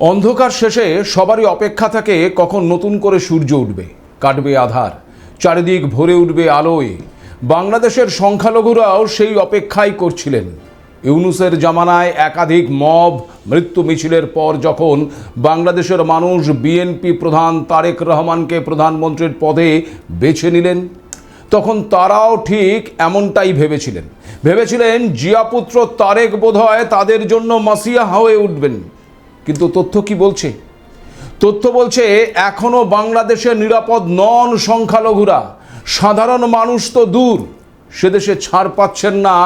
অন্ধকার শেষে সবারই অপেক্ষা থাকে কখন নতুন করে সূর্য উঠবে, কাটবে আধার, চারিদিক ভরে উঠবে আলোয়। বাংলাদেশের সংখ্যালঘুরাও সেই অপেক্ষাই করছিলেন। ইউনূসের জামানায় একাধিক মব মৃত্যু মিছিলের পর যখন বাংলাদেশের মানুষ বিএনপি প্রধান তারেক রহমানকে প্রধানমন্ত্রীর পদে বেছে নিলেন, তখন তারাও ঠিক এমনটাই ভেবেছিলেন জিয়াপুত্র তারেক বোধহয় তাদের জন্য মাসিয়া হয়ে উঠবেন। কিন্তু তথ্য কি বলছে? তথ্য বলছে এখনও বাংলাদেশে নিরাপদ নন সংখ্যালঘুরা। সাধারণ মানুষ তো দূর, সে দেশে ছাড় পাচ্ছেন না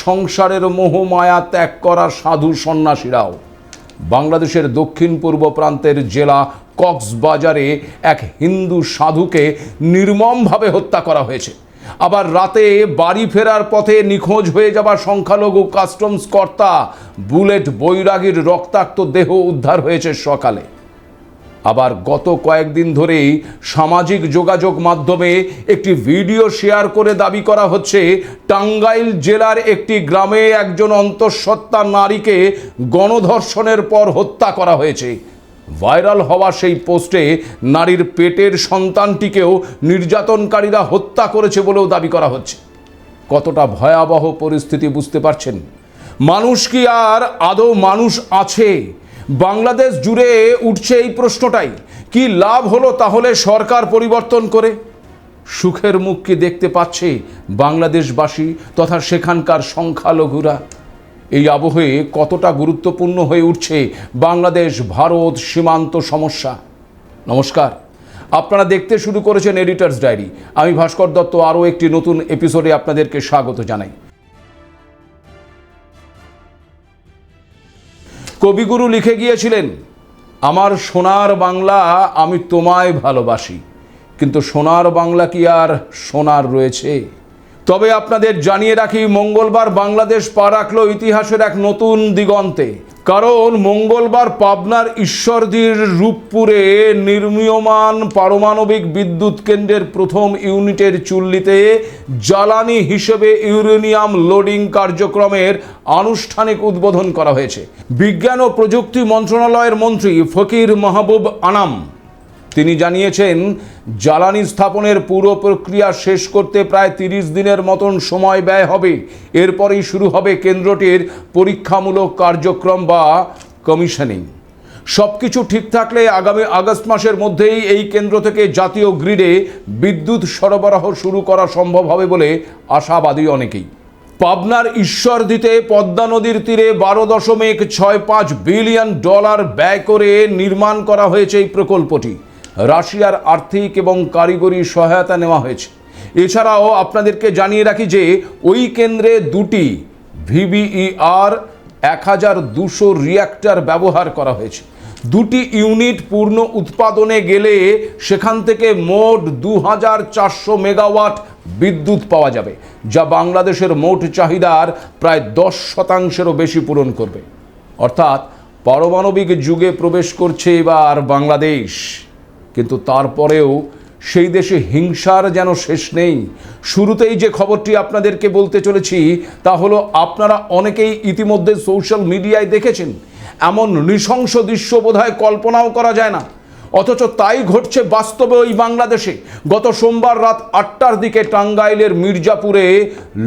সংসারের মোহমায়া ত্যাগ করা সাধু সন্ন্যাসীরাও। বাংলাদেশের দক্ষিণ পূর্ব প্রান্তের জেলা কক্সবাজারে এক হিন্দু সাধুকে নির্মমভাবে হত্যা করা হয়েছে। আবার রাতে বাড়ি ফেরার পথে নিখোঁজ হয়ে যাওয়া সংখ্যালঘু কাস্টমস কর্তা বুলেট বৈরাগীর রক্তাক্ত দেহ উদ্ধার হয়েছে সকালে। আবার গত কয়েকদিন ধরেই সামাজিক যোগাযোগ মাধ্যমে একটি ভিডিও শেয়ার করে দাবি করা হচ্ছে টাঙ্গাইল জেলার একটি গ্রামে একজন অন্তঃসত্ত্বা নারীকে গণধর্ষণের পর হত্যা করা হয়েছে। ভাইরাল হওয়া সেই পোস্টে নারীর পেটের সন্তানটিকেও নির্যাতনকারীরা হত্যা করেছে বলেও দাবি করা হচ্ছে। কতটা ভয়াবহ পরিস্থিতি বুঝতে পারছেন? মানুষ কি আর আদৌ মানুষ আছে? বাংলাদেশ জুড়ে উঠছে এই প্রশ্নটাই। কি লাভ হলো তাহলে সরকার পরিবর্তন করে? সুখের মুখ কি দেখতে পাচ্ছে বাংলাদেশবাসী তথা সেখানকার সংখ্যালঘুরা? এই আবহে কতটা গুরুত্বপূর্ণ হয়ে উঠছে বাংলাদেশ ভারত সীমান্ত সমস্যা। নমস্কার, আপনারা দেখতে শুরু করেছেন এডিটরস ডায়েরি। আমি ভাস্কর দত্ত আরও একটি নতুন এপিসোডে আপনাদেরকে স্বাগত জানাই। কবিগুরু লিখে গিয়েছিলেন, আমার সোনার বাংলা আমি তোমায় ভালোবাসি, কিন্তু সোনার বাংলা কি আর সোনার রয়েছে? তবে আপনাদের জানিয়ে রাখি, মঙ্গলবার বাংলাদেশ পা রাখল ইতিহাসের এক নতুন দিগন্তে। কারণ মঙ্গলবার পাবনার ঈশ্বরদীর রূপপুরে নির্মীয়মান পারমাণবিক বিদ্যুৎ কেন্দ্রের প্রথম ইউনিটের চুল্লিতে জ্বালানি হিসেবে ইউরেনিয়াম লোডিং কার্যক্রমের আনুষ্ঠানিক উদ্বোধন করা হয়েছে। বিজ্ঞান ও প্রযুক্তি মন্ত্রণালয়ের মন্ত্রী ফকির মাহবুব আনাম তিনি জানিয়েছেন, জ্বালানি স্থাপনের পুরো প্রক্রিয়া শেষ করতে প্রায় 30 দিনের মতন সময় ব্যয় হবে। এরপরেই শুরু হবে কেন্দ্রটির পরীক্ষামূলক কার্যক্রম বা কমিশনিং। সব কিছু ঠিক থাকলে আগামী আগস্ট মাসের মধ্যেই এই কেন্দ্র থেকে জাতীয় গ্রিডে বিদ্যুৎ সরবরাহ শুরু করা সম্ভব হবে বলে আশাবাদী অনেকেই। পাবনার ঈশ্বরদীতে পদ্মা নদীর তীরে 12.65 বিলিয়ন ডলার ব্যয় করে নির্মাণ করা হয়েছে এই প্রকল্পটি। রাশিয়ার আর্থিক এবং কারিগরি সহায়তা নেওয়া হয়েছে। এছাড়াও আপনাদেরকে জানিয়ে রাখি যে ওই কেন্দ্রে দুটি VBER 1200 রিঅ্যাক্টর ব্যবহার করা হয়েছে। দুটি ইউনিট পূর্ণ উৎপাদনে গেলে সেখান থেকে মোট 2400 মেগাওয়াট বিদ্যুৎ পাওয়া যাবে, যা বাংলাদেশের মোট চাহিদার প্রায় 10%-এরও বেশি পূরণ করবে। অর্থাৎ পারমাণবিক যুগে প্রবেশ করছে এবার বাংলাদেশ। কিন্তু তারপরেও সেই দেশে হিংসার যেন শেষ নেই। শুরুতেই যে খবরটি আপনাদেরকে বলতে চলেছি তা হলো, আপনারা অনেকেই ইতিমধ্যে সোশ্যাল মিডিয়ায় দেখেছেন। এমন নৃশংস দৃশ্য বোধহয় কল্পনাও করা যায় না, অথচ তাই ঘটছে বাস্তবে ওই বাংলাদেশে। গত সোমবার রাত 8টার দিকে টাঙ্গাইলের মির্জাপুরে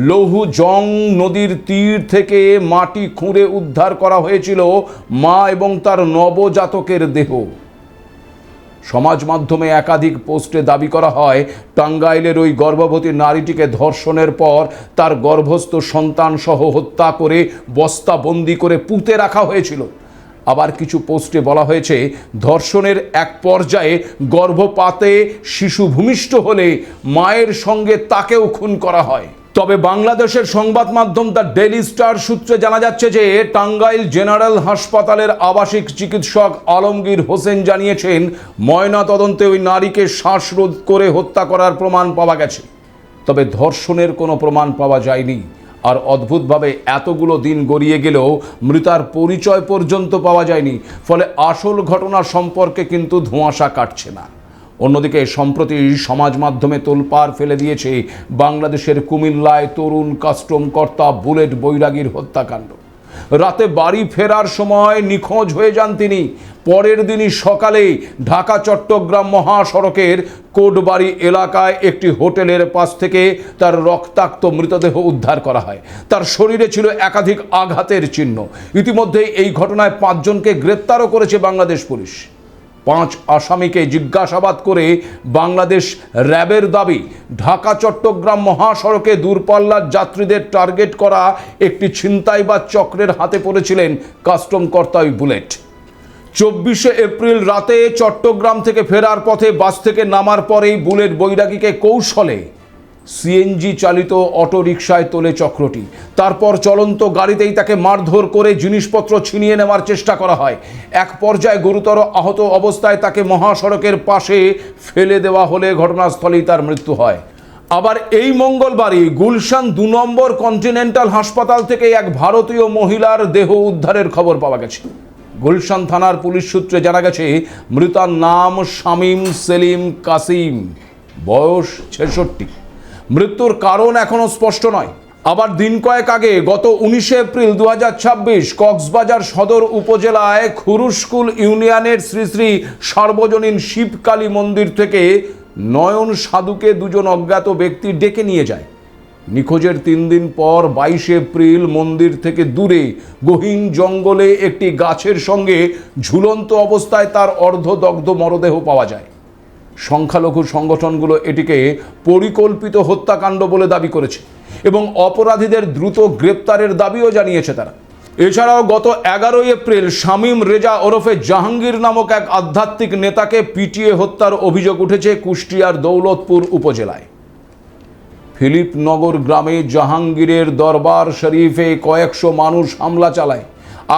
লৌহজং নদীর তীর থেকে মাটি খুঁড়ে উদ্ধার করা হয়েছিল মা এবং তার নবজাতকের দেহ। সমাজ মাধ্যমে একাধিক পোস্টে দাবি করা হয়, টাঙ্গাইলের ওই গর্ভবতী নারীটিকে ধর্ষণের পর তার গর্ভস্থ সন্তান সহ হত্যা করে বস্তাবন্দি করে পুঁতে রাখা হয়েছিল। আবার কিছু পোস্টে বলা হয়েছে, ধর্ষণের এক পর্যায়ে গর্ভপাতে শিশু ভূমিষ্ঠ হলে মায়ের সঙ্গে তাকেও খুন করা হয়। তবে বাংলাদেশের সংবাদ মাধ্যম দ্য ডেইলি স্টার সূত্রে জানা যাচ্ছে যে টাঙ্গাইল জেনারেল হাসপাতালের আবাসিক চিকিৎসক আলমগীর হোসেন জানিয়েছেন, ময়নাতদন্তে ওই নারীকে শ্বাসরোধ করে হত্যা করার প্রমাণ পাওয়া গেছে, তবে ধর্ষণের কোনো প্রমাণ পাওয়া যায়নি। আর অদ্ভুতভাবে এতগুলো দিন গড়িয়ে গেলেও মৃতার পরিচয় পর্যন্ত পাওয়া যায়নি। ফলে আসল ঘটনা সম্পর্কে কিন্তু ধোঁয়াশা কাটছে না। অন্যদিকে সম্প্রতি সমাজ মাধ্যমে তোলপাড় ফেলে দিয়েছে বাংলাদেশের কুমিল্লায় তরুণ কাস্টম কর্তা বুলেট বৈরাগীর হত্যাকাণ্ড। রাতে বাড়ি ফেরার সময় নিখোঁজ হয়ে যান তিনি। পরের দিনই সকালে ঢাকা চট্টগ্রাম মহাসড়কের কোটবাড়ি এলাকায় একটি হোটেলের পাশ থেকে তার রক্তাক্ত মৃতদেহ উদ্ধার করা হয়। তার শরীরে ছিল একাধিক আঘাতের চিহ্ন। ইতিমধ্যে এই ঘটনায় 5 জনকে গ্রেপ্তারও করেছে বাংলাদেশ পুলিশ। 5 আসামিকে জিজ্ঞাসাবাদ করে বাংলাদেশ র্যাবের দাবি, ঢাকা চট্টগ্রাম মহাসড়কে দূরপাল্লার যাত্রীদের টার্গেট করা একটি ছিনতাইবাজ চক্রের হাতে পড়েছিলেন কাস্টম কর্তা ওই বুলেট। 24শে এপ্রিল রাতে চট্টগ্রাম থেকে ফেরার পথে বাস থেকে নামার পরেই বুলেট বৈরাগীকে কৌশলে সিএনজি চালিত অটোরিকশায় তোলে চক্রটি। তারপর চলন্ত গাড়িতেই তাকে মারধর করে জিনিসপত্র ছিনিয়ে নেওয়ার চেষ্টা করা হয়। এক পর্যায়ে গুরুতর আহত অবস্থায় তাকে মহাসড়কের পাশে ফেলে দেওয়া হলে ঘটনাস্থলেই তার মৃত্যু হয়। আবার এই মঙ্গলবারই গুলশান 2 নম্বর কন্টিনেন্টাল হাসপাতাল থেকে এক ভারতীয় মহিলার দেহ উদ্ধারের খবর পাওয়া গেছে। গুলশান থানার পুলিশ সূত্রে জানা গেছে, মৃতার নাম শামীম সেলিম কাসিম, বয়স 66। মৃত্যুর কারণ এখনো স্পষ্ট নয়। আবার দিন কয়েক আগে গত 19শে এপ্রিল 2026 কক্সবাজার সদর উপজেলায় খুরুশকুল ইউনিয়নের শ্রী শ্রী সার্বজনীন শিবকালী মন্দির থেকে নয়ন সাধুকে 2 জন অজ্ঞাত ব্যক্তি ডেকে নিয়ে যায়। নিখোঁজের 3 দিন পর 22শে এপ্রিল মন্দির থেকে দূরে গহীন জঙ্গলে একটি গাছের সঙ্গে ঝুলন্ত অবস্থায় তার অর্ধদগ্ধ মরদেহ পাওয়া যায়। সংখ্যালঘু সংগঠনগুলো এটিকে পরিকল্পিত হত্যাকাণ্ড বলে দাবি করেছে এবং অপরাধীদের দ্রুত গ্রেপ্তারের দাবিও জানিয়েছে তারা। এছাড়াও গত 11 এপ্রিল শামীম রেজা ওরফে জাহাঙ্গীর নামক এক আধ্যাত্মিক নেতাকে পিটিয়ে হত্যার অভিযোগ উঠেছে কুষ্টিয়ার দৌলতপুর উপজেলায়। ফিলিপনগর গ্রামে জাহাঙ্গীরের দরবার শরীফে কয়েকশো মানুষ হামলা চালায়।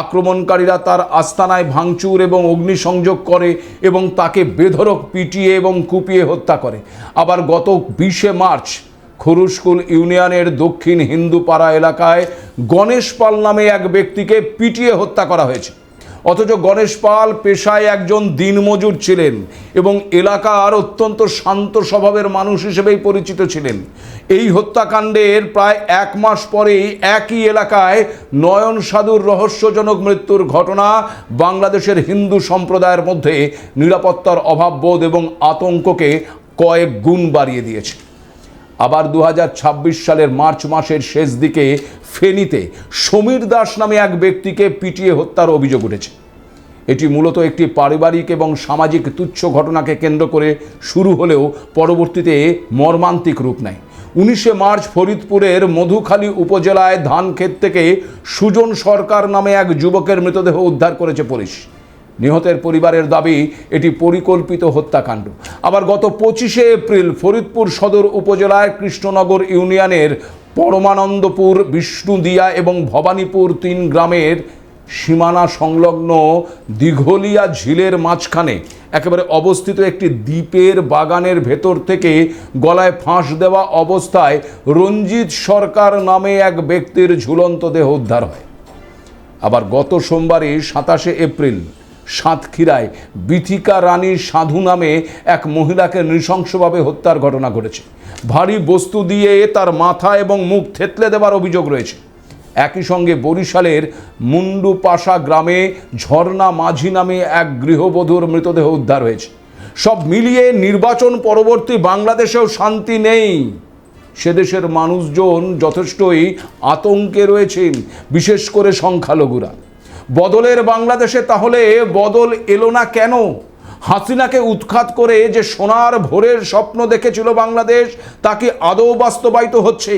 আক্রমণকারীরা তার আস্তানায় ভাঙচুর এবং অগ্নিসংযোগ করে এবং তাকে বেধড়ক পিটিয়ে এবং কুপিয়ে হত্যা করে। আবার গত 20শে মার্চ খুরুশকুল ইউনিয়নের দক্ষিণ হিন্দুপাড়া এলাকায় গণেশ পাল নামে এক ব্যক্তিকে পিটিয়ে হত্যা করা হয়েছে। অথচ গণেশ পাল পেশায় একজন দিনমজুর ছিলেন এবং এলাকার অত্যন্ত শান্ত স্বভাবের মানুষ হিসেবেই পরিচিত ছিলেন। এই হত্যাকাণ্ডের প্রায় 1 মাস পরেই একই এলাকায় নয়ন সাধুর রহস্যজনক মৃত্যুর ঘটনা বাংলাদেশের হিন্দু সম্প্রদায়ের মধ্যে নিরাপত্তার অভাববোধ এবং আতঙ্ককে কয়েক গুণ বাড়িয়ে দিয়েছে। আবার 2026 সালের মার্চ মাসের শেষ দিকে ফেনীতে সমীর দাস নামে এক ব্যক্তিকে পিটিয়ে হত্যার অভিযোগ উঠেছে। এটি মূলত একটি পারিবারিক এবং সামাজিক তুচ্ছ ঘটনাকে কেন্দ্র করে শুরু হলেও পরবর্তীতে মর্মান্তিক রূপ নেয়। 19শে মার্চ ফরিদপুরের মধুখালী উপজেলায় ধানক্ষেত থেকে সুজন সরকার নামে এক যুবকের মৃতদেহ উদ্ধার করেছে পুলিশ। নিহতের পরিবারের দাবি এটি পরিকল্পিত হত্যাকাণ্ড। আবার গত 25শে এপ্রিল ফরিদপুর সদর উপজেলায় কৃষ্ণনগর ইউনিয়নের পরমানন্দপুর, বিষ্ণুদিয়া এবং ভবানীপুর 3 গ্রামের সীমানা সংলগ্ন দীঘলিয়া ঝিলের মাঝখানে একেবারে অবস্থিত একটি দ্বীপের বাগানের ভেতর থেকে গলায় ফাঁস দেওয়া অবস্থায় রঞ্জিত সরকার নামে এক ব্যক্তির ঝুলন্ত দেহ উদ্ধার হয়। আবার গত সোমবারই 27শে এপ্রিল সাতক্ষীরায় বিথিকা রানী সাধু নামে এক মহিলাকে নৃশংসভাবে হত্যার ঘটনা ঘটেছে। ভারী বস্তু দিয়ে তার মাথা এবং মুখ থেতলে দেওয়ার অভিযোগ রয়েছে। একই সঙ্গে বরিশালের মুন্ডুপাশা গ্রামে ঝর্ণা মাঝি নামে এক গৃহবধূর মৃতদেহ উদ্ধার হয়েছে। সব মিলিয়ে নির্বাচন পরবর্তী বাংলাদেশেও শান্তি নেই। সে দেশের মানুষজন যথেষ্টই আতঙ্কে রয়েছেন, বিশেষ করে সংখ্যালঘুরা। বদলের বাংলাদেশে তাহলে বদল এলো না কেন? হাসিনাকে উৎখাত করে যে সোনার ভোরের স্বপ্ন দেখেছিল বাংলাদেশ, তা কি আদৌ বাস্তবায়িত হচ্ছে?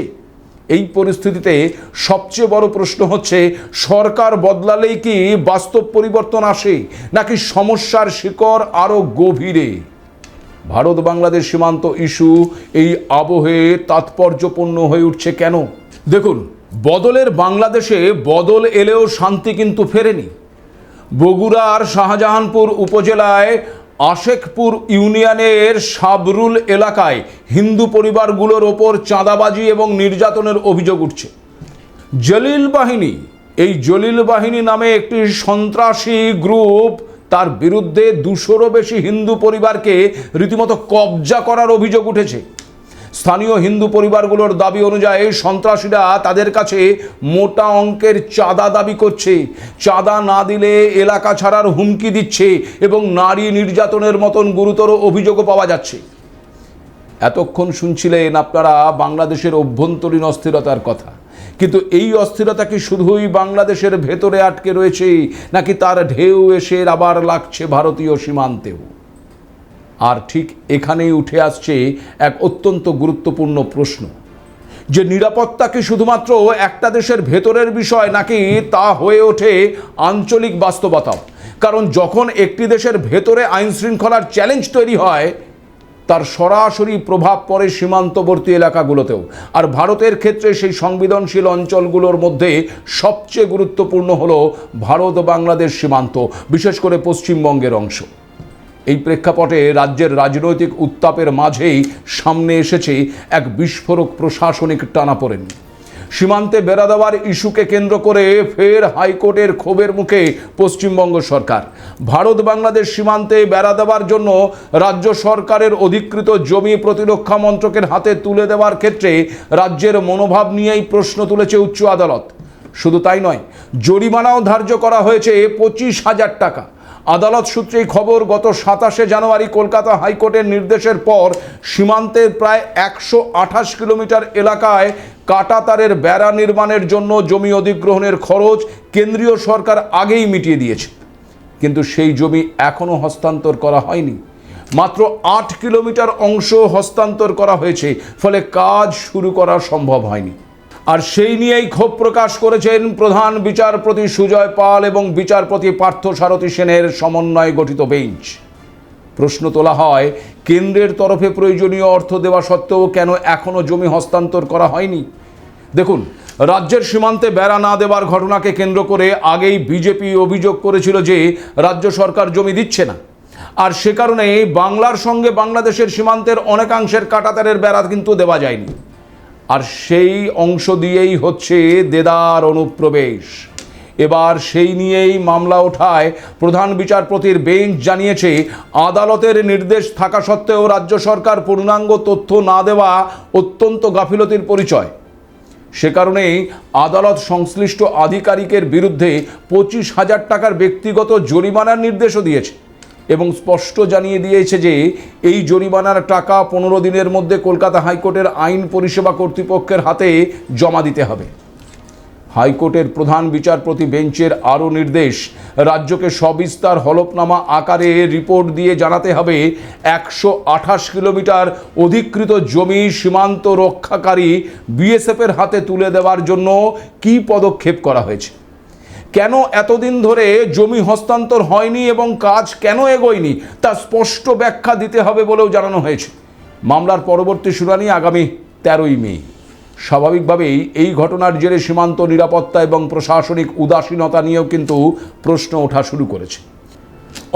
এই পরিস্থিতিতে সবচেয়ে বড় প্রশ্ন হচ্ছে, সরকার বদলালেই কি বাস্তব পরিবর্তন আসে, নাকি সমস্যার শিকড় আরও গভীরে? ভারত বাংলাদেশ সীমান্ত ইস্যু এই আবহে তাৎপর্যপূর্ণ হয়ে উঠছে কেন? দেখুন, বদলের বাংলাদেশে বদল এলেও শান্তি কিন্তু ফেরেনি। বগুড়ার শাহজাহানপুর উপজেলায় আশেকপুর ইউনিয়নের সাবরুল এলাকায় হিন্দু পরিবারগুলোর ওপর চাঁদাবাজি এবং নির্যাতনের অভিযোগ উঠছে। জলিল বাহিনী, এই জলিল বাহিনী নামে একটি সন্ত্রাসী গ্রুপ তার বিরুদ্ধে 200-রও বেশি হিন্দু পরিবারকে রীতিমতো কবজা করার অভিযোগ উঠেছে। স্থানীয় হিন্দু পরিবারগুলোর দাবি অনুযায়ী সন্ত্রাসীরা তাদের কাছে মোটা অঙ্কের চাঁদা দাবি করছে, চাঁদা না দিলে এলাকা ছাড়ার হুমকি দিচ্ছে এবং নারী নির্যাতনের মতন গুরুতর অভিযোগও পাওয়া যাচ্ছে। এতক্ষণ শুনছিলেন আপনারা বাংলাদেশের অভ্যন্তরীণ অস্থিরতার কথা, কিন্তু এই অস্থিরতা কি শুধুই বাংলাদেশের ভেতরে আটকে রয়েছে, নাকি তার ঢেউ এসে আবার লাগছে ভারতীয় সীমান্তেও? আর ঠিক এখানেই উঠে আসছে এক অত্যন্ত গুরুত্বপূর্ণ প্রশ্ন, যে নিরাপত্তা কি শুধুমাত্র একটা দেশের ভেতরের বিষয়, নাকি তা হয়ে ওঠে আঞ্চলিক বাস্তবতা? কারণ যখন একটি দেশের ভেতরে আইন শৃঙ্খলার চ্যালেঞ্জ তৈরি হয়, তার সরাসরি প্রভাব পড়ে সীমান্তবর্তী এলাকাগুলোতেও। আর ভারতের ক্ষেত্রে সেই সংবেদনশীল অঞ্চলগুলোর মধ্যে সবচেয়ে গুরুত্বপূর্ণ হলো ভারত বাংলাদেশ সীমান্ত, বিশেষ করে পশ্চিমবঙ্গের অংশ। এই প্রেক্ষাপটে রাজ্যের রাজনৈতিক উত্তাপের মাঝেই সামনে এসেছে এক বিস্ফোরক প্রশাসনিক টানাপোড়েন। সীমান্তে বেড়া দেওয়ার ইস্যুকে কেন্দ্র করে ফের হাইকোর্টের ক্ষোভের মুখে পশ্চিমবঙ্গ সরকার। ভারত বাংলাদেশ সীমান্তে বেড়া দেওয়ার জন্য রাজ্য সরকারের অধিকৃত জমি প্রতিরক্ষা মন্ত্রকের হাতে তুলে দেওয়ার ক্ষেত্রে রাজ্যের মনোভাব নিয়েই প্রশ্ন তুলেছে উচ্চ আদালত। শুধু তাই নয়, জরিমানাও ধার্য করা হয়েছে 25,000 টাকা। আদালত সূত্রেই খবর, গত 27 জানুয়ারি কলকাতা হাইকোর্টের নির্দেশের পর সীমান্তের প্রায় 128 কিলোমিটার এলাকায় কাঁটাতারের বেড়া নির্মাণের জন্য জমি অধিগ্রহণের খরচ কেন্দ্রীয় সরকার আগেই মিটিয়ে দিয়েছে, কিন্তু সেই জমি এখনও হস্তান্তর করা হয়নি। মাত্র 8 কিলোমিটার অংশ হস্তান্তর করা হয়েছে, ফলে কাজ শুরু করা সম্ভব হয়নি। আর সেই নিয়েই ক্ষোভ প্রকাশ করেছেন প্রধান বিচারপতি সুজয় পাল এবং বিচারপতি পার্থসারথী সেনের সমন্বয়ে গঠিত বেঞ্চ। প্রশ্ন তোলা হয়, কেন্দ্রের তরফে প্রয়োজনীয় অর্থ দেওয়া সত্ত্বেও কেন এখনও জমি হস্তান্তর করা হয়নি? দেখুন, রাজ্যের সীমান্তে বেড়া না দেওয়ার ঘটনাকে কেন্দ্র করে আগেই বিজেপি অভিযোগ করেছিল যে রাজ্য সরকার জমি দিচ্ছে না, আর সে কারণে বাংলার সঙ্গে বাংলাদেশের সীমান্তের অনেকাংশের কাঁটাতারের বেড়া কিন্তু দেওয়া যায়নি। আর সেই অংশ দিয়েই হচ্ছে দেদার অনুপ্রবেশ। এবার সেই নিয়েই মামলা ওঠায় প্রধান বিচারপতির বেঞ্চ জানিয়েছে, আদালতের নির্দেশ থাকা সত্ত্বেও রাজ্য সরকার পূর্ণাঙ্গ তথ্য না দেওয়া অত্যন্ত গাফিলতির পরিচয়। সে কারণেই আদালত সংশ্লিষ্ট আধিকারিকের বিরুদ্ধে 25,000 টাকার ব্যক্তিগত জরিমানার নির্দেশও দিয়েছে এবং স্পষ্ট জানিয়ে দিয়েছে যে এই জরিমানার টাকা 15 দিনের মধ্যে কলকাতা হাইকোর্টের আইন পরিষেবা কর্তৃপক্ষের হাতে জমা দিতে হবে। হাইকোর্টের প্রধান বিচারপতি বেঞ্চের আরও নির্দেশ, রাজ্যকে সবিস্তার হলফনামা আকারে রিপোর্ট দিয়ে জানাতে হবে 128 কিলোমিটার অধিকৃত জমি সীমান্ত রক্ষাকারী বিএসএফের হাতে তুলে দেওয়ার জন্য কী পদক্ষেপ করা হয়েছে, কেন এতদিন ধরে জমি হস্তান্তর হয়নি এবং কাজ কেন এগোয়নি তা স্পষ্ট ব্যাখ্যা দিতে হবে বলেও জানানো হয়েছে। মামলার পরবর্তী শুনানি আগামী 13ই মে। স্বাভাবিকভাবেই এই ঘটনার জেরে সীমান্ত নিরাপত্তা এবং প্রশাসনিক উদাসীনতা নিয়েও কিন্তু প্রশ্ন ওঠা শুরু করেছে।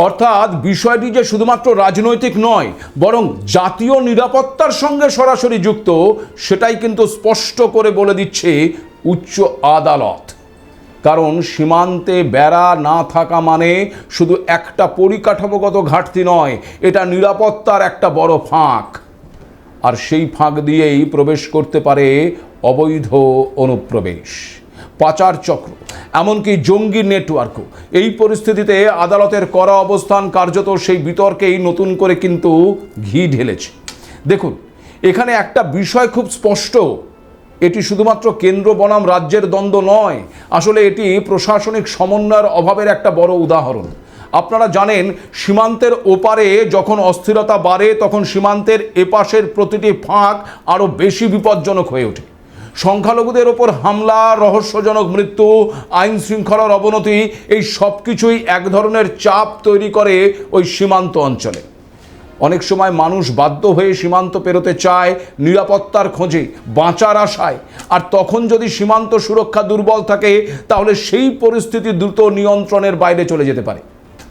অর্থাৎ বিষয়টি যে শুধুমাত্র রাজনৈতিক নয়, বরং জাতীয় নিরাপত্তার সঙ্গে সরাসরি যুক্ত, সেটাই কিন্তু স্পষ্ট করে বলে দিচ্ছে উচ্চ আদালত। কারণ সীমান্তে বেড়া না থাকা মানে শুধু একটা পরিকাঠামোগত ঘাটতি নয়, এটা নিরাপত্তার একটা বড় ফাঁক। আর সেই ফাঁক দিয়েই প্রবেশ করতে পারে অবৈধ অনুপ্রবেশ, পাচার চক্র, এমনকি জঙ্গি নেটওয়ার্কও। এই পরিস্থিতিতে আদালতের কড়া অবস্থান কার্যত সেই বিতর্কেই নতুন করে কিন্তু ঘি ঢেলেছে। দেখুন, এখানে একটা বিষয় খুব স্পষ্ট, এটি শুধুমাত্র কেন্দ্র বনাম রাজ্যের দ্বন্দ্ব নয়, আসলে এটি প্রশাসনিক সমন্বয়ের অভাবের একটা বড় উদাহরণ। আপনারা জানেন, সীমান্তের ওপারে যখন অস্থিরতা বাড়ে, তখন সীমান্তের এপাশের প্রতিটি ফাঁক আরও বেশি বিপজ্জনক হয়ে ওঠে। সংখ্যালঘুদের ওপর হামলা, রহস্যজনক মৃত্যু, আইন শৃঙ্খলার অবনতি, এই সব কিছুই এক ধরনের চাপ তৈরি করে ওই সীমান্ত অঞ্চলে। অনেক সময় মানুষ বাধ্য হয়ে সীমান্ত পেরোতে চায় নিরাপত্তার খোঁজে, বাঁচার আশায়। আর তখন যদি সীমান্ত সুরক্ষা দুর্বল থাকে, তাহলে সেই পরিস্থিতি দ্রুত নিয়ন্ত্রণের বাইরে চলে যেতে পারে।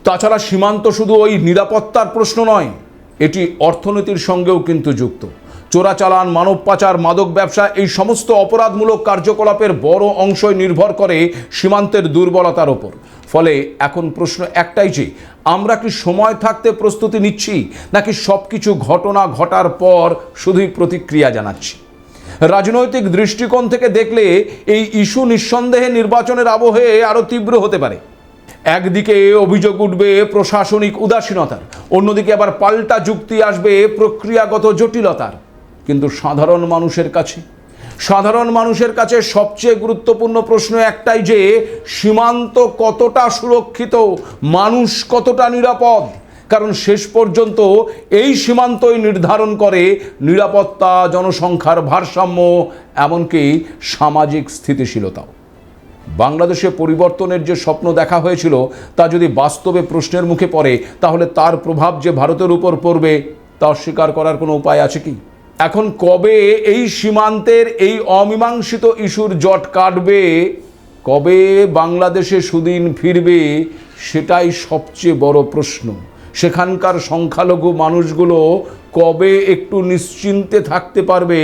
তাছাড়া সীমান্ত শুধু ওই নিরাপত্তার প্রশ্ন নয়, এটি অর্থনীতির সঙ্গেও কিন্তু যুক্ত। চোরাচালান, মানব পাচার, মাদক ব্যবসা, এই সমস্ত অপরাধমূলক কার্যকলাপের বড় অংশই নির্ভর করে সীমান্তের দুর্বলতার ওপর। ফলে এখন প্রশ্ন একটাই যে আমরা কি সময় থাকতে প্রস্তুতি নিচ্ছি, নাকি সব কিছু ঘটনা ঘটার পর শুধুই প্রতিক্রিয়া জানাচ্ছি? রাজনৈতিক দৃষ্টিকোণ থেকে দেখলে এই ইস্যু নিঃসন্দেহে নির্বাচনের আবহে আরও তীব্র হতে পারে। একদিকে অভিযোগ উঠবে প্রশাসনিক উদাসীনতার, অন্যদিকে আবার পাল্টা যুক্তি আসবে প্রক্রিয়াগত জটিলতার। কিন্তু সাধারণ মানুষের কাছে সবচেয়ে গুরুত্বপূর্ণ প্রশ্ন একটাই যে সীমান্ত কতটা সুরক্ষিত, মানুষ কতটা নিরাপদ। কারণ শেষ পর্যন্ত এই সীমান্তই নির্ধারণ করে নিরাপত্তা, জনসংখ্যার ভারসাম্য, এমনকি সামাজিক স্থিতিশীলতাও। বাংলাদেশে পরিবর্তনের যে স্বপ্ন দেখা হয়েছিল তা যদি বাস্তবে প্রশ্নের মুখে পড়ে, তাহলে তার প্রভাব যে ভারতের উপর পড়বে তা অস্বীকার করার কোনো উপায় আছে কি? এখন কবে এই সীমান্তের এই অমীমাংসিত ইস্যুর জট কাটবে, কবে বাংলাদেশে সুদিন ফিরবে, সেটাই সবচেয়ে বড় প্রশ্ন। সেখানকার সংখ্যালঘু মানুষগুলো কবে একটু নিশ্চিন্তে থাকতে পারবে,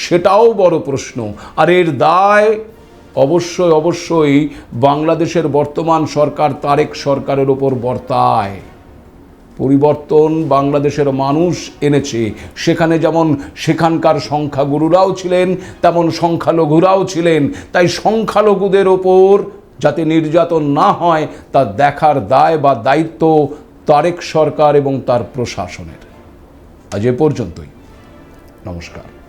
সেটাও বড় প্রশ্ন। আর এর দায় অবশ্যই বাংলাদেশের বর্তমান সরকার তারেক সরকারের ওপর বর্তায়। পরিবর্তন বাংলাদেশের মানুষ এনেছে, সেখানে যেমন সেখানকার সংখ্যাগুরুরাও ছিলেন, তেমন সংখ্যালঘুরাও ছিলেন। তাই সংখ্যালঘুদের ওপর যাতে নির্যাতন না হয় তা দেখার দায় বা দায়িত্ব তারেক সরকার এবং তার প্রশাসনের। আজ এ পর্যন্তই। নমস্কার।